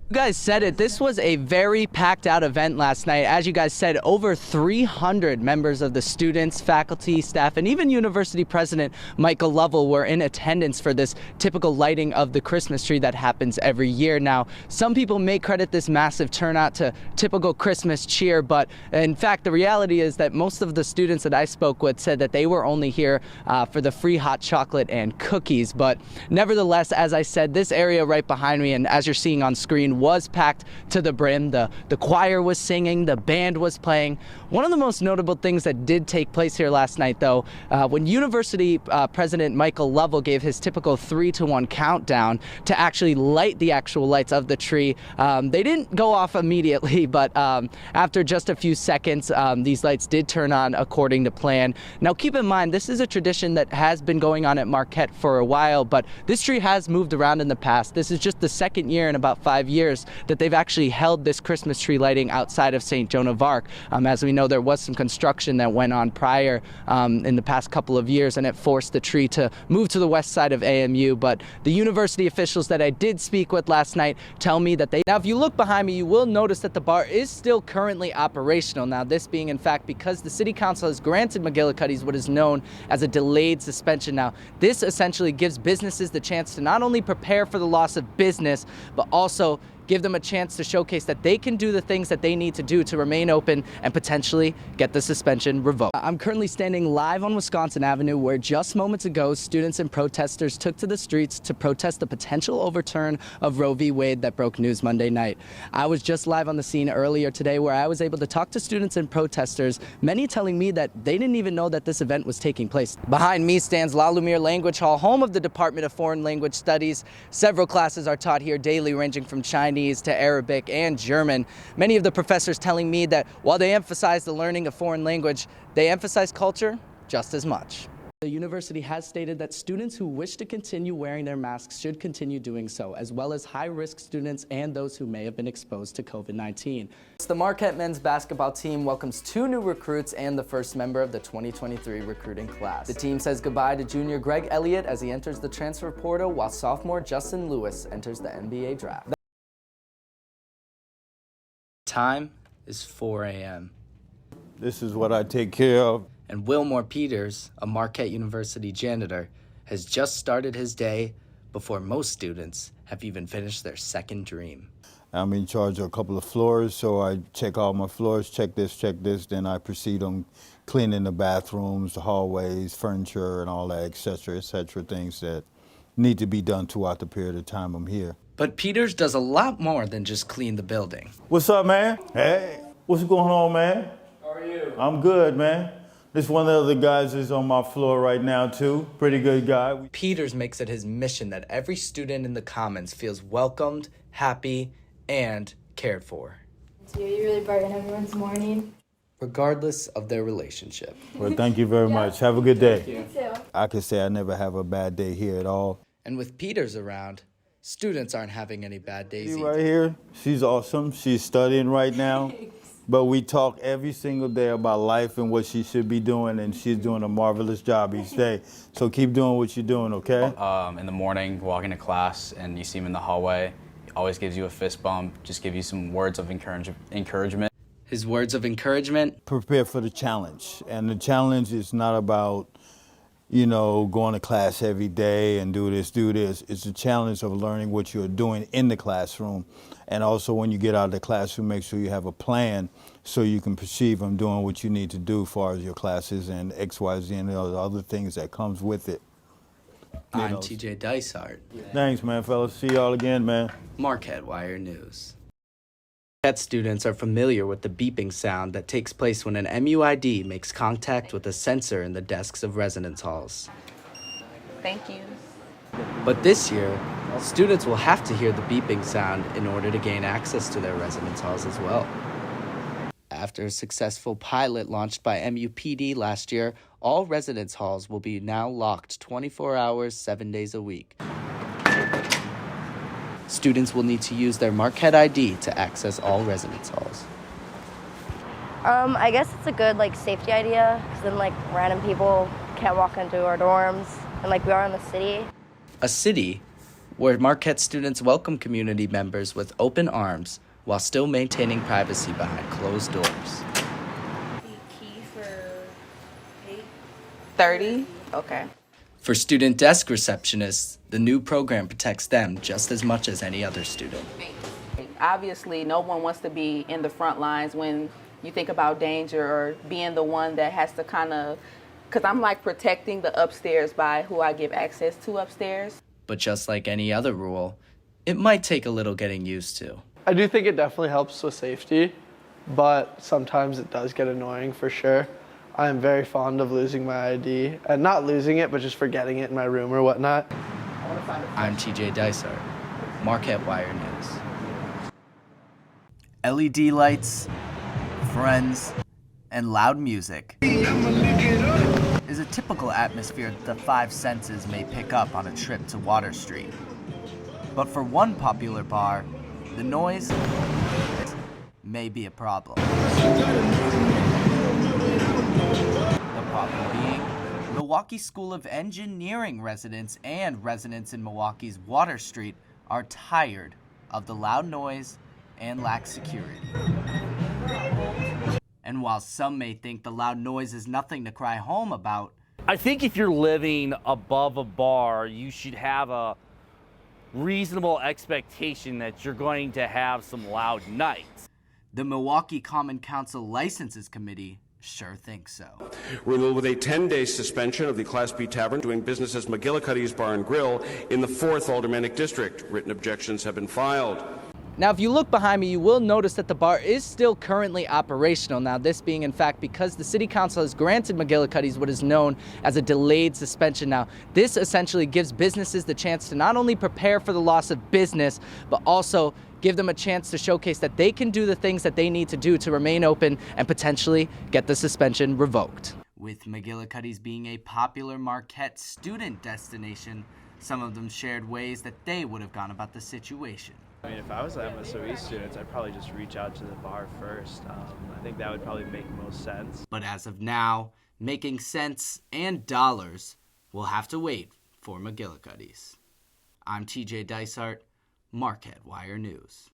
You guys said it. This was a very packed out event last night. As you guys said, over 300 members of the students, faculty, staff, and even university president Michael Lovell were in attendance for this typical lighting of the Christmas tree that happens every year. Now, some people may credit this massive turnout to typical Christmas cheer, but in fact, the reality is that most of the students that I spoke with said that they were only here for the free hot chocolate and cookies. But nevertheless, as I said, this area right behind me, and as you're seeing on screen, was packed to the brim. The choir was singing, the band was playing. One of the most notable things that did take place here last night, though, when University President Michael Lovell gave his typical 3-to-1 countdown to actually light the actual lights of the tree, they didn't go off immediately, but after just a few seconds, these lights did turn on according to plan. Now, keep in mind, this is a tradition that has been going on at Marquette for a while, but this tree has moved around in the past. This is just the second year in about 5 years that they've actually held this Christmas tree lighting outside of St. Joan of Arc. As we know, there was some construction that went on prior in the past couple of years, and it forced the tree to move to the west side of AMU. But the university officials that I did speak with last night tell me that now, if you look behind me, you will notice that the bar is still currently operational. Now, this being in fact because the city council has granted McGillicuddy's what is known as a delayed suspension. Now, this essentially gives businesses the chance to not only prepare for the loss of business, but also give them a chance to showcase that they can do the things that they need to do to remain open and potentially get the suspension revoked. I'm currently standing live on Wisconsin Avenue, where just moments ago, students and protesters took to the streets to protest the potential overturn of Roe v. Wade that broke news Monday night. I was just live on the scene earlier today, where I was able to talk to students and protesters, many telling me that they didn't even know that this event was taking place. Behind me stands La Lumiere Language Hall, home of the Department of Foreign Language Studies. Several classes are taught here daily, ranging from Chinese to Arabic and German. Many of the professors telling me that while they emphasize the learning of foreign language, they emphasize culture just as much. The university has stated that students who wish to continue wearing their masks should continue doing so, as well as high-risk students and those who may have been exposed to COVID-19. The Marquette men's basketball team welcomes 2 new recruits and the first member of the 2023 recruiting class. The team says goodbye to junior Greg Elliott as he enters the transfer portal, while sophomore Justin Lewis enters the NBA draft. Time is 4 a.m. This is what I take care of. And Wilmore Peters, a Marquette University janitor, has just started his day before most students have even finished their second dream. I'm in charge of a couple of floors, so I check all my floors, check this, then I proceed on cleaning the bathrooms, the hallways, furniture, and all that, et cetera, things that need to be done throughout the period of time I'm here. But Peters does a lot more than just clean the building. What's up, man? Hey, what's going on, man? How are you? I'm good, man. This one of the other guys is on my floor right now, too. Pretty good guy. Peters makes it his mission that every student in the Commons feels welcomed, happy, and cared for. You really brighten everyone's morning. Regardless of their relationship. Well, thank you very much. Have a good day. You too. I can say I never have a bad day here at all. And with Peters around, students aren't having any bad days See either. right here, she's awesome. She's studying right now. But we talk every single day about life and what she should be doing, and she's doing a marvelous job each day. So keep doing what you're doing, okay? In the morning, walking to class, and you see him in the hallway, he always gives you a fist bump, just give you some words of encouragement. His words of encouragement? Prepare for the challenge. And the challenge is not about, you know, going to class every day and do this. It's a challenge of learning what you're doing in the classroom. And also when you get out of the classroom, make sure you have a plan so you can perceive on doing what you need to do as far as your classes and X, Y, Z, and the other things that comes with it. I'm TJ Dysart. Thanks, man, fellas. See y'all again, man. Marquette Wire News. Marquette students are familiar with the beeping sound that takes place when an MUID makes contact with a sensor in the desks of residence halls. Thank you. But this year, students will have to hear the beeping sound in order to gain access to their residence halls as well. After a successful pilot launched by MUPD last year, all residence halls will be now locked 24 hours, 7 days a week. Students will need to use their Marquette ID to access all residence halls. I guess it's a good safety idea, because then random people can't walk into our dorms, and we are in the city. A city where Marquette students welcome community members with open arms while still maintaining privacy behind closed doors. The key for 30? Okay. For student desk receptionists, the new program protects them just as much as any other student. Obviously, no one wants to be in the front lines when you think about danger or being the one that has to kind of, because I'm like protecting the upstairs by who I give access to upstairs. But just like any other rule, it might take a little getting used to. I do think it definitely helps with safety, but sometimes it does get annoying for sure. I am very fond of losing my ID, and not losing it, but just forgetting it in my room or whatnot. I'm TJ Dysart, Marquette Wire News. LED lights, friends, and loud music is a typical atmosphere that the five senses may pick up on a trip to Water Street. But for one popular bar, the noise may be a problem. The problem being, Milwaukee School of Engineering residents and residents in Milwaukee's Water Street are tired of the loud noise and lack security. And while some may think the loud noise is nothing to cry home about, I think if you're living above a bar, you should have a reasonable expectation that you're going to have some loud nights. the Milwaukee Common Council Licenses Committee sure thinks so. Rule with a 10-day suspension of the Class B Tavern doing business as McGillicuddy's Bar and Grill in the 4th Aldermanic District. Written objections have been filed. Now, if you look behind me, you will notice that the bar is still currently operational. Now, this being, in fact, because the City Council has granted McGillicuddy's what is known as a delayed suspension. Now, this essentially gives businesses the chance to not only prepare for the loss of business, but also give them a chance to showcase that they can do the things that they need to do to remain open and potentially get the suspension revoked. With McGillicuddy's being a popular Marquette student destination, some of them shared ways that they would have gone about the situation. I mean, if I was MSOE students, I'd probably just reach out to the bar first. I think that would probably make most sense. But as of now, making cents and dollars will have to wait for McGillicuddy's. I'm TJ Dysart, Marquette Wire News.